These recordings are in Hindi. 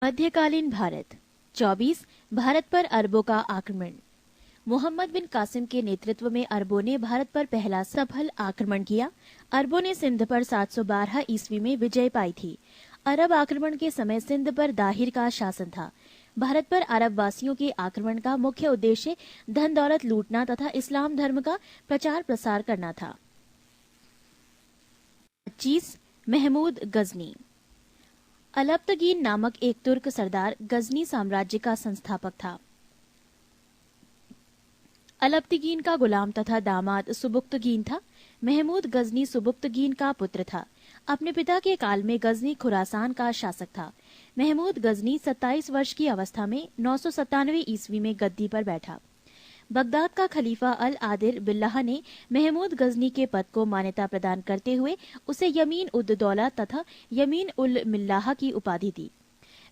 मध्यकालीन भारत 24 भारत पर अरबों का आक्रमण। मोहम्मद बिन कासिम के नेतृत्व में अरबों ने भारत पर पहला सफल आक्रमण किया। अरबों ने सिंध पर 712 ईस्वी में विजय पाई थी। अरब आक्रमण के समय सिंध पर दाहिर का शासन था। भारत पर अरब वासियों के आक्रमण का मुख्य उद्देश्य धन दौलत लूटना तथा इस्लाम धर्म का प्रचार प्रसार करना था। 25 महमूद गजनी। अलब्तगीन नामक एक तुर्क सरदार गजनी साम्राज्य का संस्थापक था। अलब्तगीन का गुलाम तथा दामाद सुबुक्तगीन था। महमूद गजनी सुबुक्तगीन का पुत्र था। अपने पिता के काल में गजनी खुरासान का शासक था। महमूद गजनी 27 वर्ष की अवस्था में 997 ईस्वी में गद्दी पर बैठा। बगदाद का खलीफा अल आदिल बिल्लाह ने महमूद गजनी के पद को मान्यता प्रदान करते हुए उसे यमीन उद दौला तथा यमीन उल मिल्लाह की उपाधि दी।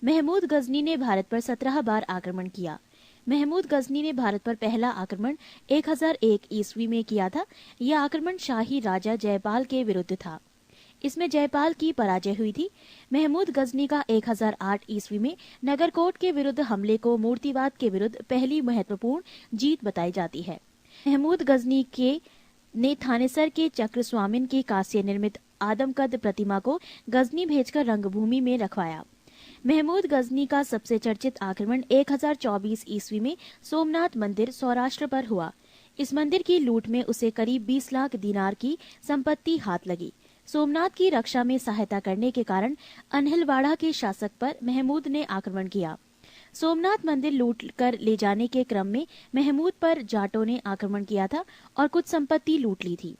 महमूद गजनी ने भारत पर 17 बार आक्रमण किया। महमूद गजनी ने भारत पर पहला आक्रमण 1001 ईस्वी में किया था। यह आक्रमण शाही राजा जयपाल के विरुद्ध था। इसमें जयपाल की पराजय हुई थी। महमूद गजनी का 1008 ईस्वी में नगरकोट के विरुद्ध हमले को मूर्तिवाद के विरुद्ध पहली महत्वपूर्ण जीत बताई जाती है। महमूद गजनी के ने थानेसर के चक्र स्वामिन की कांस्य निर्मित आदमकद प्रतिमा को गजनी भेजकर रंगभूमि में रखवाया। महमूद गजनी का सबसे चर्चित आक्रमण 1024 ईस्वी में सोमनाथ मंदिर सौराष्ट्र पर हुआ। इस मंदिर की लूट में उसे करीब 20 लाख दीनार की संपत्ति हाथ लगी। सोमनाथ की रक्षा में सहायता करने के कारण अनहिलवाड़ा के शासक पर महमूद ने आक्रमण किया। सोमनाथ मंदिर लूट कर ले जाने के क्रम में महमूद पर जाटों ने आक्रमण किया था और कुछ संपत्ति लूट ली थी।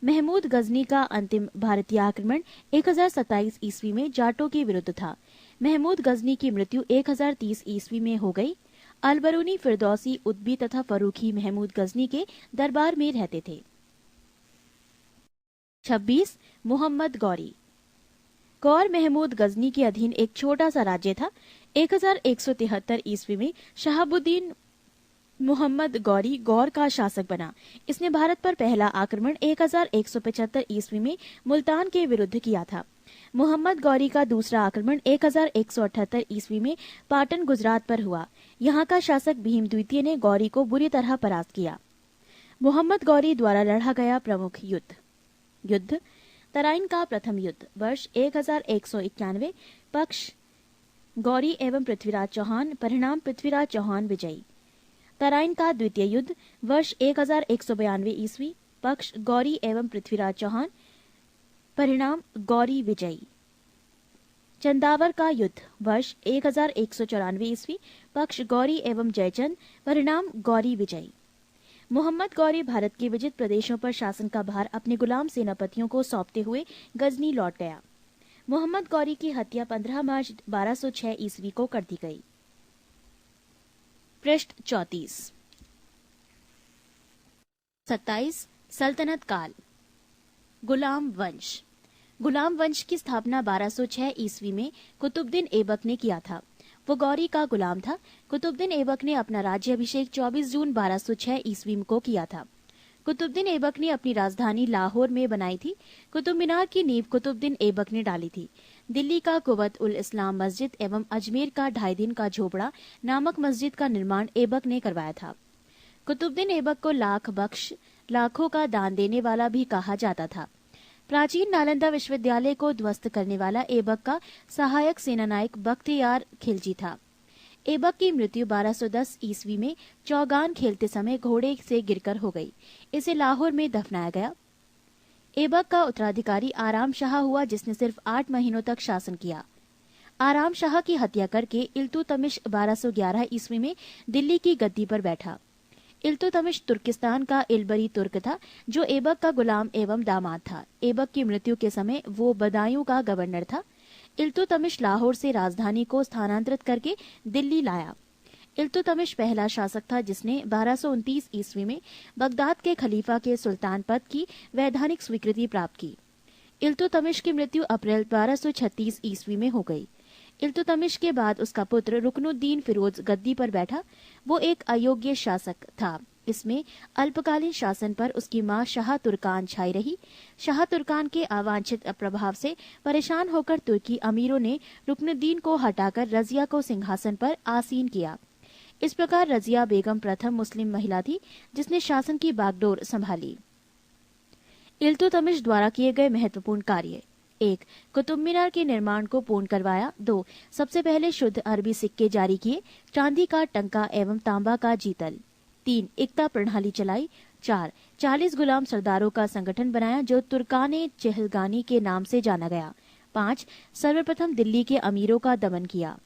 महमूद गजनी का अंतिम भारतीय आक्रमण 1027 ईस्वी में जाटों के विरुद्ध था। महमूद गजनी की मृत्यु 1030 ईस्वी में हो गई। अलबरूनी, फिरदौसी, उद्बी तथा फरूखी महमूद गजनी के दरबार में रहते थे। 26 मोहम्मद गौरी। गौर महमूद गजनी के अधीन एक छोटा सा राज्य था। 1173 ईस्वी में शहाबुद्दीन मोहम्मद गौरी गौर का शासक बना। इसने भारत पर पहला आक्रमण 1175 ईस्वी में मुल्तान के विरुद्ध किया था। मोहम्मद गौरी का दूसरा आक्रमण 1178 ईस्वी में पाटन गुजरात पर हुआ। यहाँ का शासक भीम द्वितीय ने गौरी को बुरी तरह परास्त किया। मोहम्मद गौरी द्वारा लड़ा गया प्रमुख युद्ध तराइन का प्रथम युद्ध वर्ष 1191। पक्ष गौरी एवं पृथ्वीराज चौहान, परिणाम पृथ्वीराज चौहान विजयी। तराइन का द्वितीय युद्ध वर्ष 1192 ईस्वी, पक्ष गौरी एवं पृथ्वीराज चौहान, परिणाम गौरी विजयी। चंदावर का युद्ध वर्ष 1194 ईस्वी, पक्ष गौरी एवं जयचंद, परिणाम गौरी विजयी। मोहम्मद गौरी भारत के विजित प्रदेशों पर शासन का भार अपने गुलाम सेनापतियों को सौंपते हुए गजनी लौट गया। मोहम्मद गौरी की हत्या 15 मार्च 1206 ईस्वी को कर दी गई। पृष्ठ 34। 27 सल्तनत काल। गुलाम वंश। गुलाम वंश की स्थापना 1206 ईस्वी में कुतुबुद्दीन ऐबक ने किया था। वो गौरी का गुलाम था। कुतुबुद्दीन ऐबक ने अपना राज्याभिषेक 24 जून 1206 ईस्वी को किया था। कुतुबुद्दीन ऐबक ने अपनी राजधानी लाहौर में बनाई थी। कुतुब मीनार की नींव कुतुबुद्दीन ऐबक ने डाली थी। दिल्ली का कुवत उल इस्लाम मस्जिद एवं अजमेर का 2.5 दिन का झोपड़ा नामक मस्जिद का निर्माण ऐबक ने करवाया था। कुतुबुद्दीन ऐबक को लाख बख्श, लाखों का दान देने वाला भी कहा जाता था। प्राचीन नालंदा विश्वविद्यालय को ध्वस्त करने वाला ऐबक का सहायक सेनानायक बख्तियार खिलजी था। ऐबक की मृत्यु 1210 ईस्वी में चौगान खेलते समय घोड़े से गिरकर हो गई। इसे लाहौर में दफनाया गया। ऐबक का उत्तराधिकारी आराम शाह हुआ, जिसने सिर्फ 8 महीनों तक शासन किया। आराम शाह की हत्या करके इल्तुतमिश 1211 ईस्वी में दिल्ली की गद्दी पर बैठा। इल्तुतमिश तुर्किस्तान का इलबरी तुर्क था, जो ऐबक का गुलाम एवं दामाद था। ऐबक की मृत्यु के समय वो बदायूं का गवर्नर था। इल्तुतमिश लाहौर से राजधानी को स्थानांतरित करके दिल्ली लाया। इल्तुतमिश पहला शासक था जिसने 1229 ईस्वी में बगदाद के खलीफा के सुल्तान पद की वैधानिक स्वीकृति प्राप्त की। इल्तुतमिश की मृत्यु अप्रैल 1236 ईस्वी में हो गई। इल्तुतमिश के बाद उसका पुत्र रुकनुद्दीन फिरोज गद्दी पर बैठा। वो एक अयोग्य शासक था। इसमें अल्पकालीन शासन पर उसकी मां शाह तुर्कान छाई रही। शाह तुर्कान के अवांछित प्रभाव से परेशान होकर तुर्की अमीरों ने रुकनुद्दीन को हटाकर रजिया को सिंहासन पर आसीन किया। इस प्रकार रजिया बेगम प्रथम मुस्लिम महिला थी जिसने शासन की बागडोर संभाली। इल्तुतमिश द्वारा किए गए महत्वपूर्ण कार्य: 1. कुतुब मीनार के निर्माण को पूर्ण करवाया। 2. सबसे पहले शुद्ध अरबी सिक्के जारी किए, चांदी का टंका एवं तांबा का जीतल। 3. एकता प्रणाली चलाई। 4. 40 गुलाम सरदारों का संगठन बनाया जो तुर्काने चहलगानी के नाम से जाना गया। 5. सर्वप्रथम दिल्ली के अमीरों का दमन किया।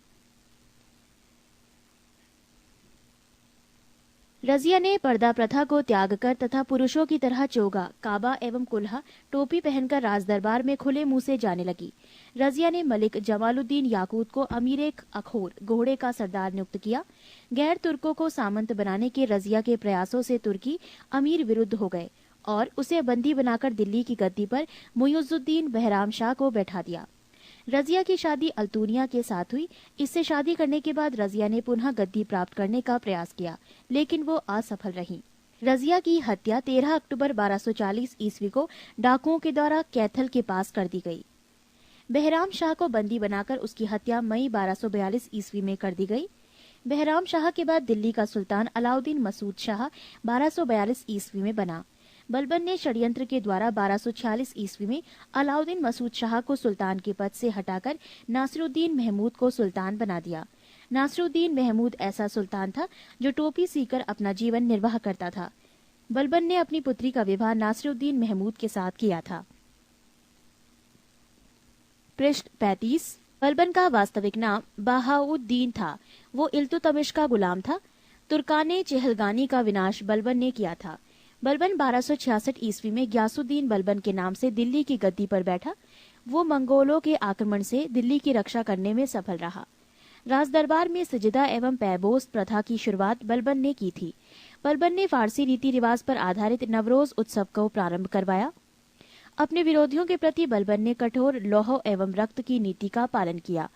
रजिया ने पर्दा प्रथा को त्याग कर तथा पुरुषों की तरह चोगा, काबा एवं कुल्हा, टोपी पहनकर राजदरबार में खुले मुंह से जाने लगी। रजिया ने मलिक जमालुद्दीन याकूत को अमीर अखोर घोड़े का सरदार नियुक्त किया। गैर तुर्कों को सामंत बनाने के रजिया के प्रयासों से तुर्की अमीर विरुद्ध हो गए और उसे बंदी बनाकर दिल्ली की गद्दी पर मुइजुद्दीन बहराम शाह को बैठा दिया। रजिया की शादी अल्तूनिया के साथ हुई। इससे शादी करने के बाद रजिया ने पुनः गद्दी प्राप्त करने का प्रयास किया, लेकिन वो असफल रही। रजिया की हत्या 13 अक्टूबर 1240 ईस्वी को डाकुओं के द्वारा कैथल के पास कर दी गई। बहराम शाह को बंदी बनाकर उसकी हत्या मई 1242 ईस्वी में कर दी गई। बहराम शाह के बाद दिल्ली का सुल्तान अलाउद्दीन मसूद शाह 1242 ईस्वी में बना। बलबन ने षड्यंत्र के द्वारा 1246 ईस्वी में अलाउद्दीन मसूद शाह को सुल्तान के पद से हटाकर नासिरुद्दीन महमूद को सुल्तान बना दिया। नासिरुद्दीन महमूद ऐसा सुल्तान था जो टोपी सीकर अपना जीवन निर्वाह करता था। बलबन ने अपनी पुत्री का विवाह नासिरुद्दीन महमूद के साथ किया था। पृष्ठ 35। बलबन का वास्तविक नाम बहाउद्दीन था। वो इल्तुतमिश का गुलाम था। तुर्काने चहलगानी का विनाश बलबन ने किया था। बलबन 1266 ईस्वी में ग्यासुद्दीन बलबन के नाम से दिल्ली की गद्दी पर बैठा। वो मंगोलों के आक्रमण से दिल्ली की रक्षा करने में सफल रहा। राजदरबार में सजदा एवं पैबोस प्रथा की शुरुआत बलबन ने की थी। बलबन ने फारसी रीति रिवाज पर आधारित नवरोज उत्सव को प्रारंभ करवाया। अपने विरोधियों के प्रति बलबन ने कठोर लौह एवं रक्त की नीति का पालन किया।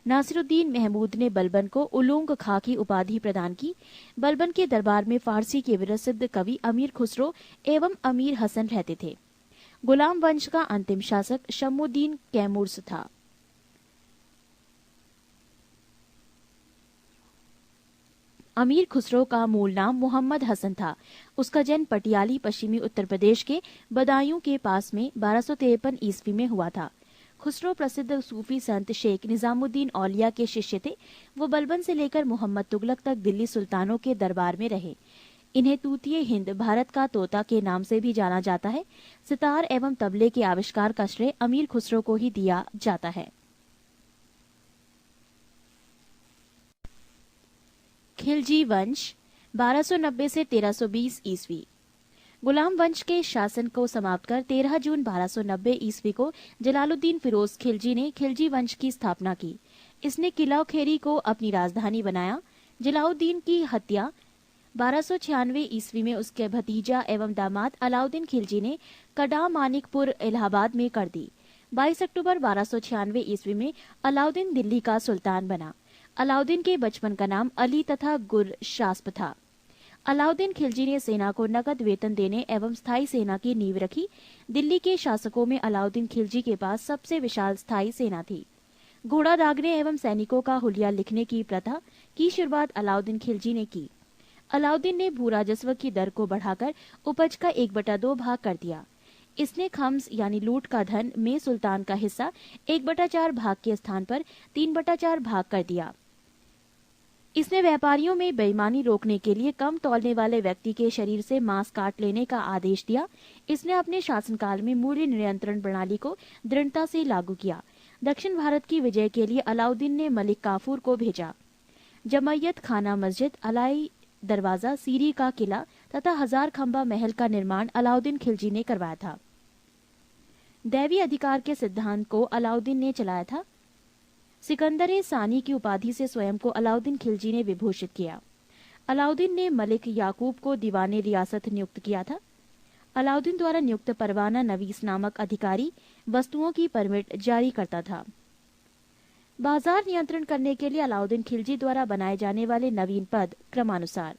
नासिरुद्दीन महमूद ने बलबन को उलूंग खां की उपाधि प्रदान की। बलबन के दरबार में फारसी के प्रसिद्ध कवि अमीर खुसरो एवं अमीर हसन रहते थे। गुलाम वंश का अंतिम शासक शम्मुद्दीन कैमूर्स था। अमीर खुसरो का मूल नाम मोहम्मद हसन था। उसका जन्म पटियाली पश्चिमी उत्तर प्रदेश के बदायूं के पास में 1253 ईस्वी में हुआ था। खुसरो प्रसिद्ध सूफी संत शेख निजामुद्दीन औलिया के शिष्य थे। वो बलबन से लेकर मोहम्मद तुगलक तक दिल्ली सुल्तानों के दरबार में रहे। इन्हें तूतीय हिंद, भारत का तोता के नाम से भी जाना जाता है। सितार एवं तबले के आविष्कार का श्रेय अमीर खुसरो को ही दिया जाता है। खिलजी वंश 1290 से 1320 ईस्वी। गुलाम वंश के शासन को समाप्त कर 13 जून 1290 ईस्वी को जलालुद्दीन फिरोज खिलजी ने खिलजी वंश की स्थापना की। इसने किला खेरी को अपनी राजधानी बनाया। जलालुद्दीन की हत्या 1296 ईस्वी में उसके भतीजा एवं दामाद अलाउद्दीन खिलजी ने कड़ा मानिकपुर इलाहाबाद में कर दी। 22 अक्टूबर 1296 ईस्वी में अलाउद्दीन दिल्ली का सुल्तान बना। अलाउद्दीन के बचपन का नाम अली तथा गुरशास्प था। अलाउद्दीन खिलजी ने सेना को नकद वेतन देने एवं स्थायी सेना की नींव रखी। दिल्ली के शासकों में अलाउद्दीन खिलजी के पास सबसे विशाल स्थायी सेना थी। घोड़ा दागने एवं सैनिकों का हुलिया लिखने की प्रथा की शुरुआत अलाउद्दीन खिलजी ने की। अलाउद्दीन ने भू राजस्व की दर को बढ़ाकर उपज का 1/2 भाग कर दिया। इसने खम्स यानी लूट का धन में सुल्तान का हिस्सा 1/4 भाग के स्थान पर 3/4 भाग कर दिया। इसने व्यापारियों में बेईमानी रोकने के लिए कम तौलने वाले व्यक्ति के शरीर से मांस काट लेने का आदेश दिया। इसने अपने शासनकाल में मूल्य नियंत्रण प्रणाली को दृढ़ता से लागू किया। दक्षिण भारत की विजय के लिए अलाउद्दीन ने मलिक काफूर को भेजा। जमैयत खाना मस्जिद, अलाई दरवाजा, सीरी का किला तथा 1000 खंबा महल का निर्माण अलाउद्दीन खिलजी ने करवाया था। दैवी अधिकार के सिद्धांत को अलाउद्दीन ने चलाया था। सिकंदर सानी की उपाधि से स्वयं को अलाउद्दीन खिलजी ने विभूषित किया। अलाउद्दीन ने मलिक याकूब को दीवाने रियासत नियुक्त किया था। अलाउद्दीन द्वारा नियुक्त परवाना नवीस नामक अधिकारी वस्तुओं की परमिट जारी करता था। बाजार नियंत्रण करने के लिए अलाउद्दीन खिलजी द्वारा बनाए जाने वाले नवीन पद क्रमानुसार: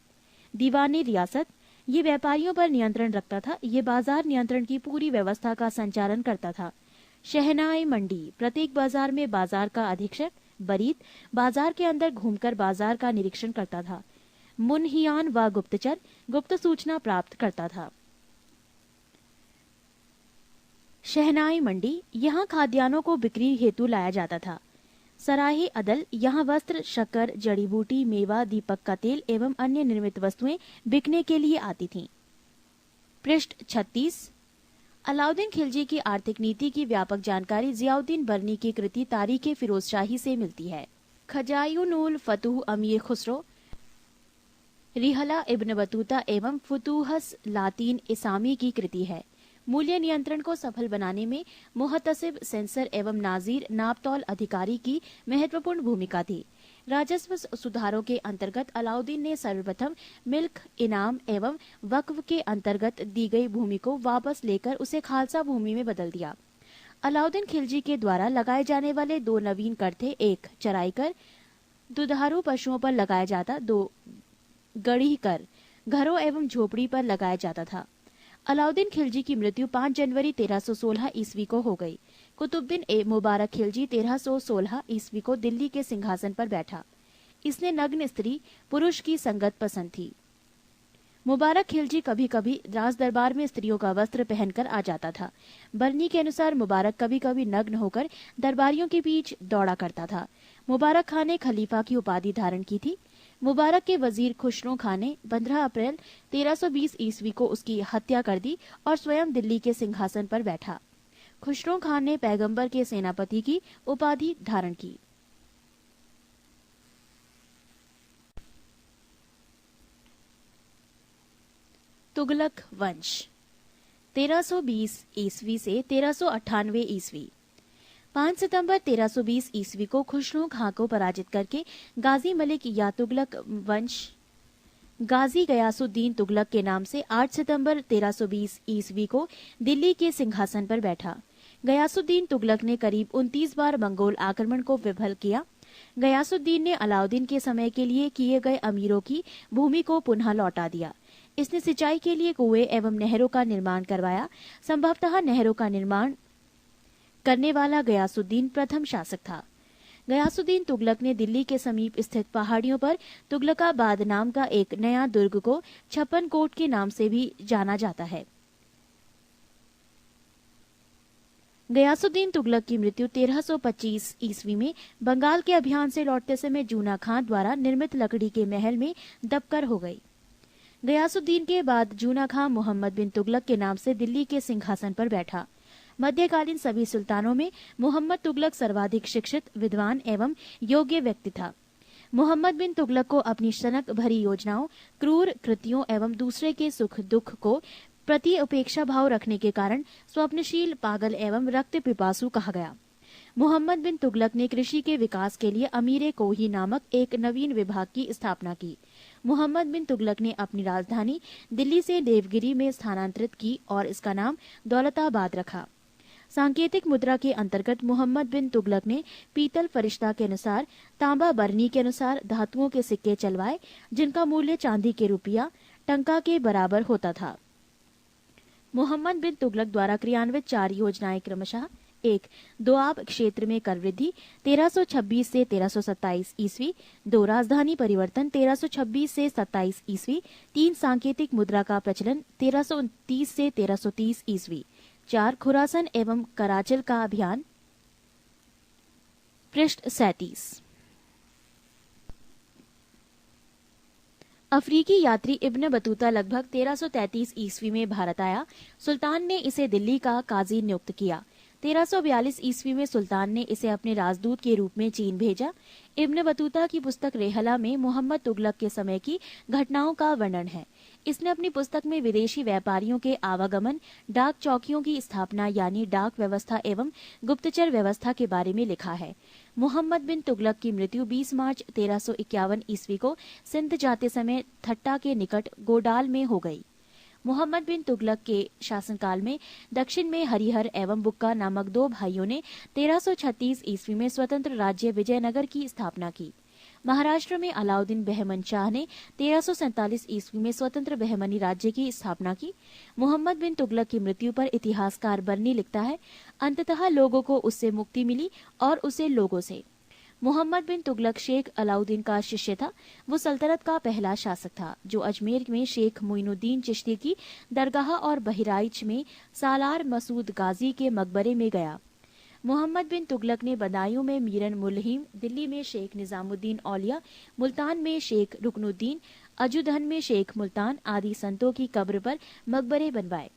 दीवाने रियासत, ये व्यापारियों पर नियंत्रण रखता था। ये बाजार नियंत्रण की पूरी व्यवस्था का संचालन करता था। शहनाई मंडी, प्रत्येक बाजार में बाजार का अधीक्षक बरीद बाजार के अंदर घूमकर बाजार का निरीक्षण करता था। मुनहियान व गुप्तचर गुप्त सूचना प्राप्त करता था। शहनाई मंडी, यहाँ खाद्यान्नों को बिक्री हेतु लाया जाता था। सराही अदल, यहाँ वस्त्र, शक्कर, जड़ी बूटी, मेवा, दीपक का तेल एवं अन्य निर्मित वस्तुएं बिकने के लिए आती थीं। पृष्ठ 36। अलाउद्दीन खिलजी की आर्थिक नीति की व्यापक जानकारी जियाउद्दीन बरनी की कृति तारीखे फिरोजशाही से मिलती है। खजायुनुल फतूह अमीर खुसरो, रिहला इब्न बतूता एवं फुतूहस लातीन इसामी की कृति है। मूल्य नियंत्रण को सफल बनाने में मुहतसिब, सेंसर एवं नाजीर नापतौल अधिकारी की महत्वपूर्ण भूमिका थी। राजस्व सुधारों के अंतर्गत अलाउद्दीन ने सर्वप्रथम मिल्क इनाम एवं वक्फ के अंतर्गत दी गई भूमि को वापस लेकर उसे खालसा भूमि में बदल दिया। अलाउद्दीन खिलजी के द्वारा लगाए जाने वाले दो नवीन कर थे। एक चराई कर, दुधारू पशुओं पर लगाया जाता। दो गढ़ी कर, घरों एवं झोपड़ी पर लगाया जाता था। अलाउद्दीन खिलजी की मृत्यु 5 जनवरी 1316 ईस्वी को हो गई। कुतुबुद्दीन ए मुबारक खिलजी 1316 ईस्वी को दिल्ली के सिंहासन पर बैठा। इसने नग्न स्त्री पुरुष की संगत पसंद थी। मुबारक खिलजी कभी कभी राज दरबार में स्त्रियों का वस्त्र पहनकर आ जाता था। बरनी के अनुसार मुबारक कभी कभी नग्न होकर दरबारियों के बीच दौड़ा करता था। मुबारक खान ने खलीफा की उपाधि धारण की थी। मुबारक के वजीर खुसरो खान ने 15 अप्रैल 1320 ईस्वी को उसकी हत्या कर दी और स्वयं दिल्ली के सिंहासन पर बैठा। खुसरो खान ने पैगंबर के सेनापति की उपाधि धारण की। तुगलक वंश 1320 ईस्वी से 1398 ईस्वी। 5 सितंबर 1320 ईस्वी को खुसरो खां को पराजित करके गाजी मलिक या तुगलक वंश गाजी गयासुद्दीन तुगलक के नाम से 8 सितंबर 1320 ईस्वी को दिल्ली के सिंहासन पर बैठा। गयासुद्दीन तुगलक ने करीब 29 बार मंगोल आक्रमण को विफल किया। गयासुद्दीन ने अलाउद्दीन के समय के लिए किए गए अमीरों की भूमि को पुनः लौटा दिया। इसने सिंचाई के लिए कुएं एवं नहरों का निर्माण करवाया। संभवतः नहरों का निर्माण करने वाला गयासुद्दीन प्रथम शासक था। गयासुद्दीन तुगलक ने दिल्ली के समीप स्थित पहाड़ियों पर तुगलकाबाद नाम का एक नया दुर्ग को 56 कोट के नाम से भी जाना जाता है। गयासुद्दीन तुगलक की मृत्यु 1325 ईस्वी में बंगाल के अभियान से लौटते समय जूना खां द्वारा निर्मित लकड़ी के महल में दबकर हो गई। गयासुद्दीन के बाद जूना खां मोहम्मद बिन तुगलक के नाम से दिल्ली के सिंहासन पर बैठा। मध्यकालीन सभी सुल्तानों में मोहम्मद तुगलक सर्वाधिक शिक्षित, विद्वान एवं योग्य व्यक्ति था। मोहम्मद बिन तुगलक को अपनी सनक भरी योजनाओं, क्रूर कृतियों एवं दूसरे के सुख दुख को प्रति उपेक्षा भाव रखने के कारण स्वप्नशील, पागल एवं रक्त पिपासु कहा गया। मोहम्मद बिन तुगलक ने कृषि के विकास के लिए अमीरे कोही नामक एक नवीन विभाग की स्थापना की। मोहम्मद बिन तुगलक ने अपनी राजधानी दिल्ली से देवगिरी में स्थानांतरित की और इसका नाम दौलताबाद रखा। सांकेतिक मुद्रा के अंतर्गत मोहम्मद बिन तुगलक ने पीतल फरिश्ता के अनुसार, तांबा बरनी के अनुसार धातुओं के सिक्के चलवाए, जिनका मूल्य चांदी के रुपया टंका के बराबर होता था। मोहम्मद बिन तुगलक द्वारा क्रियान्वित 4 योजनाएं क्रमशः: 1. दोआब क्षेत्र में कर वृद्धि 1326 से 1327 ईस्वी। 2. राजधानी परिवर्तन 1326 से 27 ईस्वी। 3. सांकेतिक मुद्रा का प्रचलन 1329 से 1330 ईस्वी। 4. खुरासन एवं कराचल का अभियान। पृष्ठ 37। अफ्रीकी यात्री इब्न बतूता लगभग 1333 ईस्वी में भारत आया। सुल्तान ने इसे दिल्ली का काजी नियुक्त किया। 1342 ईस्वी में सुल्तान ने इसे अपने राजदूत के रूप में चीन भेजा। इब्न बतूता की पुस्तक रेहला में मोहम्मद तुगलक के समय की घटनाओं का वर्णन है। इसने अपनी पुस्तक में विदेशी व्यापारियों के आवागमन, डाक चौकियों की स्थापना यानी डाक व्यवस्था एवं गुप्तचर व्यवस्था के बारे में लिखा है। मोहम्मद बिन तुगलक की मृत्यु 20 मार्च 1351 ईस्वी को सिंध जाते समय थट्टा के निकट गोडाल में हो गई। मोहम्मद बिन तुगलक के शासनकाल में दक्षिण में हरिहर एवं बुक्का नामक 2 भाइयों ने 1336 ईस्वी में स्वतंत्र राज्य विजयनगर की स्थापना की। महाराष्ट्र में अलाउद्दीन बहमन शाह ने 1347 ईस्वी में स्वतंत्र बहमनी राज्य की स्थापना की। मोहम्मद बिन तुगलक की मृत्यु पर इतिहासकार बर्नी लिखता है, अंततः लोगों को उससे मुक्ति मिली और उसे लोगों से। मोहम्मद बिन तुगलक शेख अलाउद्दीन का शिष्य था। वो सल्तनत का पहला शासक था जो अजमेर में शेख मोइनुद्दीन चिश्ती की दरगाह और बहराइच में सालार मसूद गाजी के मकबरे में गया। मोहम्मद बिन तुगलक ने बदायूं में मीरन मुल्हिम, दिल्ली में शेख निजामुद्दीन औलिया, मुल्तान में शेख रुकनुद्दीन, अजुदहन में शेख मुल्तान आदि संतों की कब्र पर मकबरे बनवाए।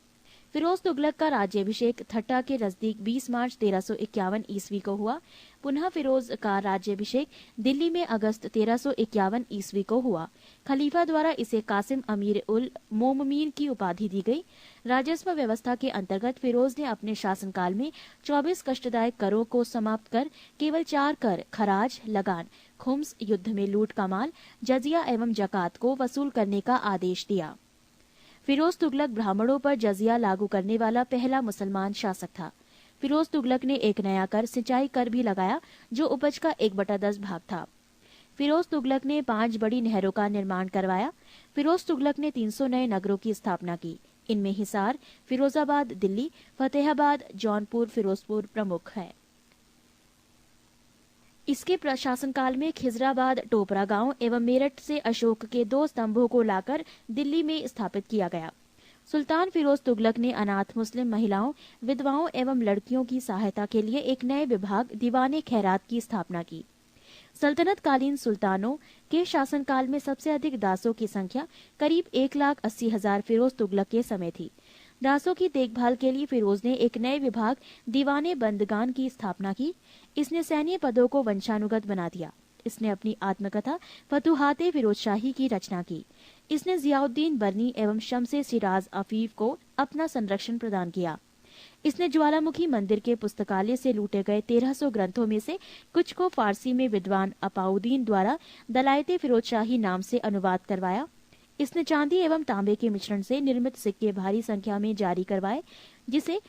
फिरोज तुगलक का राज्याभिषेक ठट्टा के नजदीक 20 मार्च 1351 ईस्वी को हुआ। पुनः फिरोज का राज्याभिषेक दिल्ली में अगस्त 1351 ईस्वी को हुआ। खलीफा द्वारा इसे कासिम अमीर उल मोममीन की उपाधि दी गई। राजस्व व्यवस्था के अंतर्गत फिरोज ने अपने शासनकाल में 24 कष्टदायक करों को समाप्त कर केवल 4 कर खराज, लगान, खुम्स, युद्ध में लूट का माल, जजिया एवं जकात को वसूल करने का आदेश दिया। फिरोज तुगलक ब्राह्मणों पर जजिया लागू करने वाला पहला मुसलमान शासक था। फिरोज तुगलक ने एक नया कर, सिंचाई कर भी लगाया जो उपज का 1/10 भाग था। फिरोज तुगलक ने 5 बड़ी नहरों का निर्माण करवाया। फिरोज तुगलक ने 300 नए नगरों की स्थापना की। इनमें हिसार, फिरोजाबाद, दिल्ली, फतेहाबाद, जौनपुर, फिरोजपुर प्रमुख है। इसके प्रशासन काल में खिजराबाद, टोपरा गांव एवं मेरठ से अशोक के 2 स्तंभों को लाकर दिल्ली में स्थापित किया गया। सुल्तान फिरोज तुगलक ने अनाथ मुस्लिम महिलाओं, विधवाओं एवं लड़कियों की सहायता के लिए एक नए विभाग दीवाने खैरात की स्थापना की। सल्तनत कालीन सुल्तानों के शासनकाल में सबसे अधिक दासों की संख्या करीब 1,80,000 फिरोज तुगलक के समय थी। दासों की देखभाल के लिए फिरोज ने एक नए विभाग दीवाने बंदगान की स्थापना की। इसने सैन्य पदों को वंशानुगत बना दिया। इसने अपनी आत्मकथा फतुहाते फिरोजशाही की रचना की। इसने जियाउद्दीन बर्नी एवं शम्से सिराज अफीफ को अपना संरक्षण प्रदान किया। इसने ज्वालामुखी मंदिर के पुस्तकालय से लूटे गए 1300 ग्रंथों में से कुछ को फारसी में विद्वान अपाउद्दीन द्वारा दलायते फिरोजशाही नाम से अनुवाद करवाया। इसने चांदी एवं तांबे के मिश्रण से निर्मित सिक्के भारी संख्या में जारी करवाए, जिसे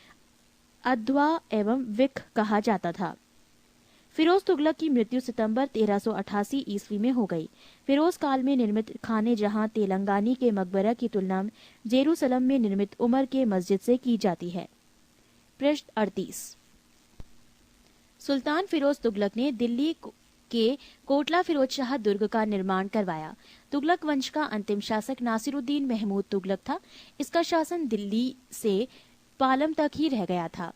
अध्वा एवं विक कहा जाता था। फिरोज तुगलक की मृत्यु सितंबर 1388 ईस्वी में हो गई। फिरोज काल में निर्मित खाने जहां तेलंगानी के मकबरा की तुलना जेरूसलम में निर्मित उमर के मस्जिद से की जाती है। पृष्ठ 38। सुल्तान फिरोज तुगलक ने दिल्ली के कोटला फिरोज शाह दुर्ग का निर्माण करवाया। तुगलक वंश का अंतिम शासक नासिरुद्दीन महमूद तुगलक था। इसका शासन दिल्ली से पालम तक ही रह गया था।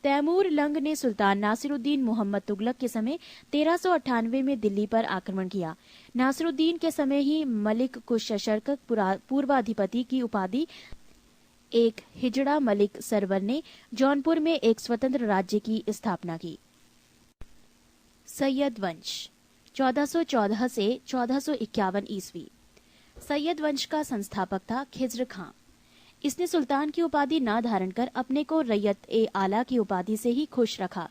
तैमूर लंग ने सुल्तान नासिरुद्दीन मोहम्मद तुगलक के समय 1398 में दिल्ली पर आक्रमण किया। नासिरुद्दीन के समय ही मलिक कुशशर्क पूर्वाधिपति की उपाधि एक हिजड़ा मलिक सरवर ने जौनपुर में एक स्वतंत्र राज्य की स्थापना की। सैयद वंश 1414 से 1451 ईस्वी। सैयद वंश का संस्थापक था खिज्र खां। इसने सुल्तान की उपाधि न धारण कर अपने को रैयत ए आला की उपाधि से ही खुश रखा।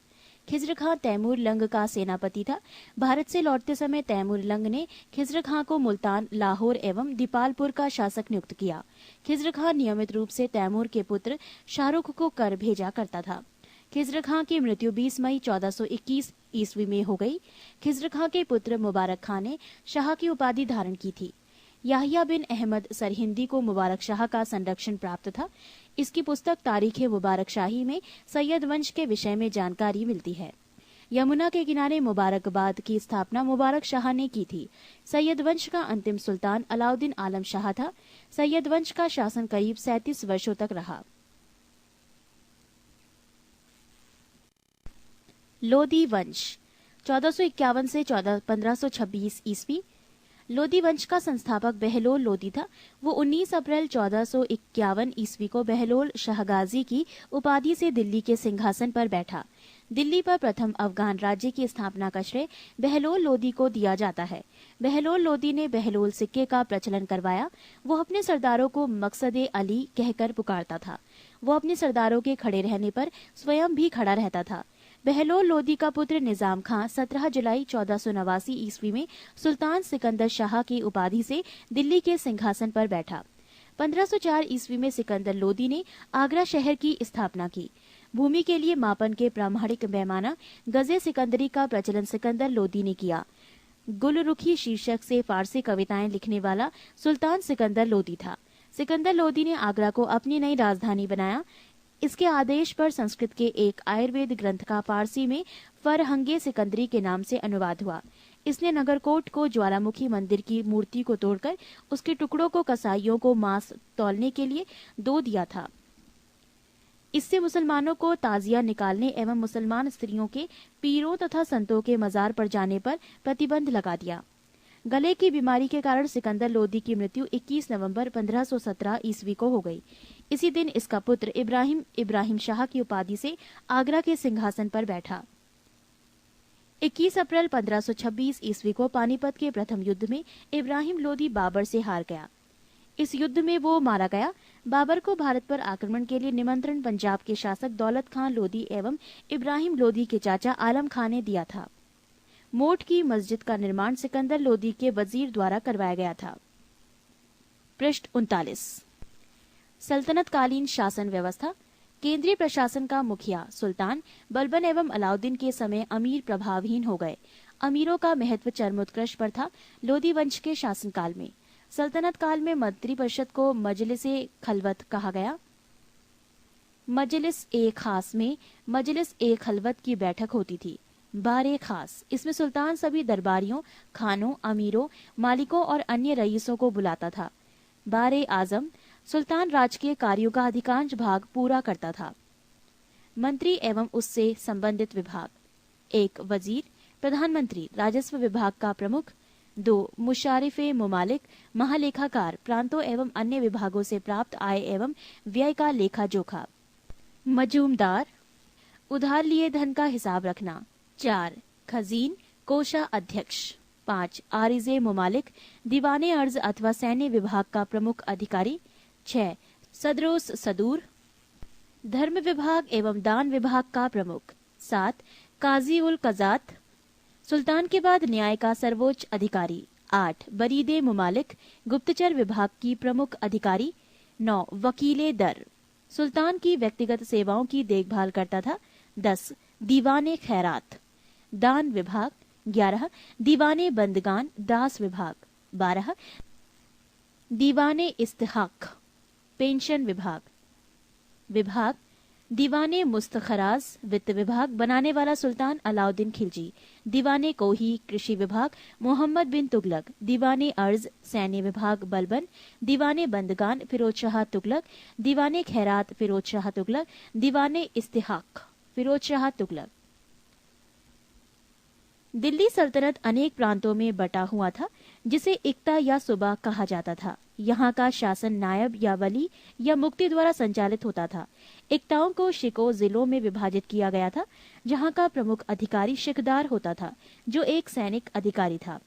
खिज्र खां तैमूर लंग का सेनापति था। भारत से लौटते समय तैमूर लंग ने खिज्र खां को मुल्तान, लाहौर एवं दीपालपुर का शासक नियुक्त किया। खिज्र खां नियमित रूप से तैमूर के पुत्र शाहरुख को कर भेजा करता था। खिज्र खां की मृत्यु 20 मई 1421 ईस्वी में हो गई। खिज्र खां के पुत्र मुबारक खां ने शाह की उपाधि धारण की थी। याहिया बिन अहमद सरहिंदी को मुबारक शाह का संरक्षण प्राप्त था। इसकी पुस्तक तारीख मुबारक शाही में सैयद वंश के विषय में जानकारी मिलती है। यमुना के किनारे मुबारकबाद की स्थापना मुबारक शाह ने की थी। सैयद वंश का अंतिम सुल्तान अलाउद्दीन आलम शाह था। सैयद वंश का शासन करीब 37 वर्षों तक रहा। लोदी वंश 1451 से 1526 ईस्वी। लोदी वंश का संस्थापक बहलोल लोदी था। वो 19 अप्रैल 1451 ईस्वी को बहलोल शाहगाजी की उपाधि से दिल्ली के सिंहासन पर बैठा। दिल्ली पर प्रथम अफगान राज्य की स्थापना का श्रेय बहलोल लोदी को दिया जाता है। बहलोल लोदी ने बहलोल सिक्के का प्रचलन करवाया। वो अपने सरदारों को मकसदे अली कहकर पुकारता था। वो अपने सरदारों के खड़े रहने पर स्वयं भी खड़ा रहता था। बहलोल लोदी का पुत्र निजाम खां 17 जुलाई 1489 ईस्वी में सुल्तान सिकंदर शाह की उपाधि से दिल्ली के सिंहासन पर बैठा। 1504 ईस्वी में सिकंदर लोदी ने आगरा शहर की स्थापना की। भूमि के लिए मापन के प्रामाणिक पैमाना गजे सिकंदरी का प्रचलन सिकंदर लोदी ने किया। गुलरुखी शीर्षक से फारसी कविताएं लिखने वाला सुल्तान सिकंदर लोदी था। सिकंदर लोदी ने आगरा को अपनी नई राजधानी बनाया। इसके आदेश पर संस्कृत के एक आयुर्वेद ग्रंथ का फारसी में फरहंगे सिकंदरी के नाम से अनुवाद हुआ। इसने नगरकोट को ज्वालामुखी मंदिर की मूर्ति को तोड़कर उसके टुकड़ों को कसाईयों को मांस तौलने के लिए दो दिया था। इससे मुसलमानों को ताजिया निकालने एवं मुसलमान स्त्रियों के पीरों तथा संतों के मजार पर जाने पर प्रतिबंध लगा दिया। गले की बीमारी के कारण सिकंदर लोदी की मृत्यु 21 नवंबर 1517 ईस्वी को हो गई। इसी दिन इसका पुत्र इब्राहिम शाह की उपाधि से आगरा के सिंहासन पर बैठा। 21 अप्रैल 1526 ईस्वी को पानीपत के प्रथम युद्ध में इब्राहिम लोदी बाबर से हार गया। इस युद्ध में वो मारा गया। बाबर को भारत पर आक्रमण के लिए निमंत्रण पंजाब के शासक दौलत खान लोदी एवं इब्राहिम लोदी के चाचा आलम खान ने दिया था। मोट की मस्जिद का निर्माण सिकंदर लोदी के वजीर द्वारा करवाया गया था। पृष्ठ 39। सल्तनत कालीन शासन व्यवस्था। केंद्रीय प्रशासन का मुखिया सुल्तान बलबन एवं अलाउद्दीन के समय अमीर प्रभावहीन हो गए। अमीरों का महत्व चरमोत्कर्ष पर था। लोदी वंश के शासनकाल में सल्तनत काल में मंत्रिपरिषद को मजलिस-ए खलवत कहा गया। मजलिस-ए खास में मजलिस-ए खलवत की बैठक होती थी। बारे खास, इसमें सुल्तान सभी दरबारियों, खानों, अमीरों, मालिकों और अन्य रईसों को बुलाता था। बारे आजम, सुल्तान राजकीय कार्यों का अधिकांश भाग पूरा करता था। मंत्री एवं उससे संबंधित विभाग। 1. वजीर, प्रधानमंत्री, राजस्व विभाग का प्रमुख। 2. मुशारिफे मुमालिक, महालेखाकार, प्रांतों एवं अन्य विभागों से प्राप्त आय एवं व्यय का लेखा जोखा। मजूमदार, उधार लिए धन का हिसाब रखना। 4. खजीन, कोषा अध्यक्ष। 5. आरिजे मुमालिक, दीवाने अर्ज अथवा सैन्य विभाग का प्रमुख अधिकारी। 6. सदरोस सदूर, धर्म विभाग एवं दान विभाग का प्रमुख। 7. काजी उल कजात, सुल्तान के बाद न्याय का सर्वोच्च अधिकारी। 8. बरीदे मुमालिक, गुप्तचर विभाग की प्रमुख अधिकारी। 9. वकीले दर, सुल्तान की व्यक्तिगत सेवाओं की देखभाल करता था। 10. दीवाने खैरात, दान विभाग। 11. दीवाने बंदगान, दास विभाग। 12. दीवाने इस्तिहाक, पेंशन विभाग। दीवाने मुस्तखराज, वित्त विभाग बनाने वाला सुल्तान अलाउद्दीन खिलजी। दीवाने कोही, कृषि विभाग मोहम्मद बिन तुगलक। दीवाने अर्ज, सैन्य विभाग बलबन। दीवाने बंदगान, फिरोज शाह तुगलक। दीवाने खैरात, फिरोज शाह तुगलक। दीवाने इस्तिहाक, फिरोज शाह तुगलक। दिल्ली सल्तनत अनेक प्रांतों में बटा हुआ था, जिसे इक्ता या सूबा कहा जाता था। यहाँ का शासन नायब या वली या मुक्ति द्वारा संचालित होता था। इक्ताओं को शिको जिलों में विभाजित किया गया था, जहाँ का प्रमुख अधिकारी शिकदार होता था, जो एक सैनिक अधिकारी था।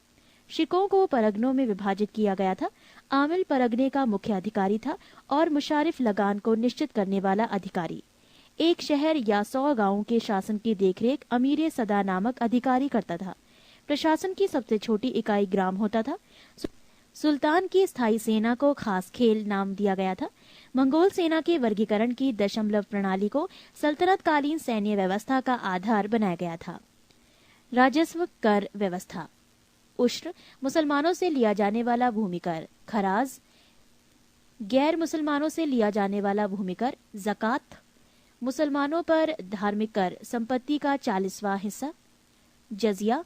शिकों को परगनों में विभाजित किया गया था। आमिल परगने का मुख्य अधिकारी था और मुशारिफ लगान को निश्चित करने वाला अधिकारी। एक शहर या 100 गांवों के शासन की देखरेख अमीर सदा नामक अधिकारी करता था। प्रशासन की सबसे छोटी इकाई ग्राम होता था। सुल्तान की स्थायी सेना को खास खेल नाम दिया गया था। मंगोल सेना के वर्गीकरण की दशमलव प्रणाली को सल्तनत कालीन सैन्य व्यवस्था का आधार बनाया गया था। राजस्व कर व्यवस्था। उश्र, मुसलमानों से लिया जाने वाला भूमिकर। खराज, गैर मुसलमानों से लिया जाने वाला भूमिकर। जकात, मुसलमानों पर धार्मिक कर, संपत्ति का 40वां हिस्सा। जजिया,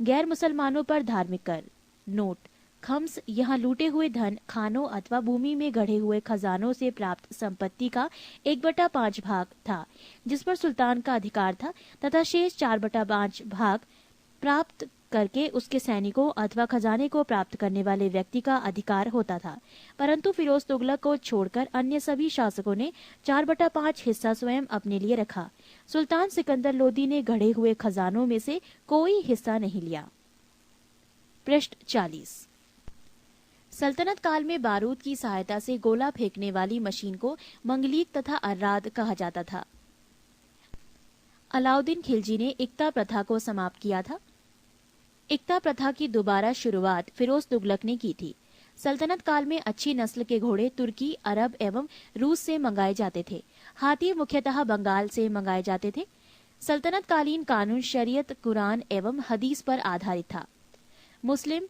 गैर मुसलमानों पर धार्मिक कर। नोट, खम्स, यहाँ लूटे हुए धन, खानों अथवा भूमि में गढ़े हुए खजानों से प्राप्त संपत्ति का 1/5 भाग था, जिस पर सुल्तान का अधिकार था, तथा शेष 4/5 भाग प्राप्त करके उसके सैनिकों अथवा खजाने को प्राप्त करने वाले व्यक्ति का अधिकार होता था। परंतु फिरोज तुगलक को छोड़कर अन्य सभी शासकों ने 4/5 हिस्सा स्वयं अपने लिए रखा। सुल्तान सिकंदर लोदी ने गढ़े हुए खजानों में से कोई हिस्सा नहीं लिया। पृष्ठ 40। सल्तनत काल में बारूद की सहायता से गोला फेंकने वाली मशीन को मंगलीक तथा अर्राद कहा जाता था। अलाउद्दीन खिलजी ने इक्ता प्रथा को समाप्त किया था। इक्ता प्रथा की दोबारा शुरुआत फिरोज तुगलक ने की थी। सल्तनत काल में अच्छी नस्ल के घोड़े तुर्की, अरब एवं रूस से मंगाए जाते थे। हाथी मुख्यतः बंगाल से मंगाए जाते थे। सल्तनत कालीन कानून शरीयत, कुरान एवं हदीस पर आधारित था। मुस्लिम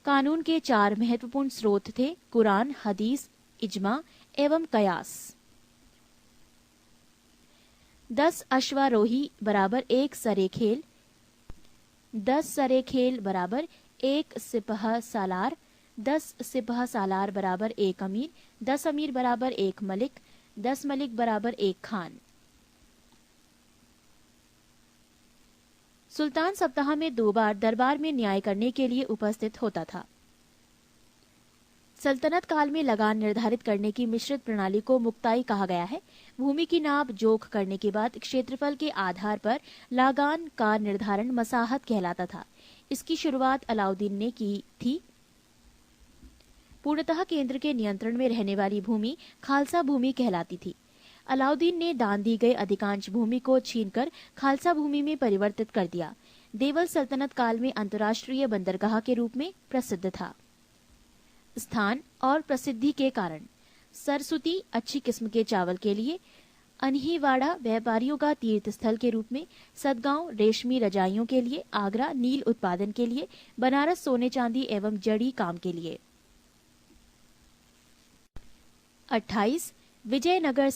कानून के 4 महत्वपूर्ण स्रोत थे: कुरान, हदीस, इजमा एवं कयास। 10 अश्वारोही बराबर 1 सरेखेल, 10 सरेखेल बराबर 1 सिपह सालार, 10 सिपह सालार बराबर 1 अमीर, 10 अमीर बराबर 1 मलिक, 10 मलिक बराबर 1 खान। सुल्तान सप्ताह में 2 बार दरबार में न्याय करने के लिए उपस्थित होता था। सल्तनत काल में लगान निर्धारित करने की मिश्रित प्रणाली को मुक्ताई कहा गया है। भूमि की नाप जोख करने के बाद क्षेत्रफल के आधार पर लगान का निर्धारण मसाहत कहलाता था। इसकी शुरुआत अलाउद्दीन ने की थी। पूर्णतः केंद्र के नियंत्रण में रहने वाली भूमि खालसा भूमि कहलाती थी। अलाउद्दीन ने दान दी गई अधिकांश भूमि को छीनकर खालसा भूमि में परिवर्तित कर दिया। देवल सल्तनत काल में अंतर्राष्ट्रीय बंदरगाह के रूप में प्रसिद्ध था। स्थान और प्रसिद्धि के कारण: सरस्वती अच्छी किस्म के चावल के लिए, अनहीवाड़ा व्यापारियों का तीर्थ स्थल के रूप में, सदगांव रेशमी रजाइयों के लिए, आगरा नील उत्पादन के लिए, बनारस सोने चांदी एवं जड़ी काम के लिए। 28 विजयनगर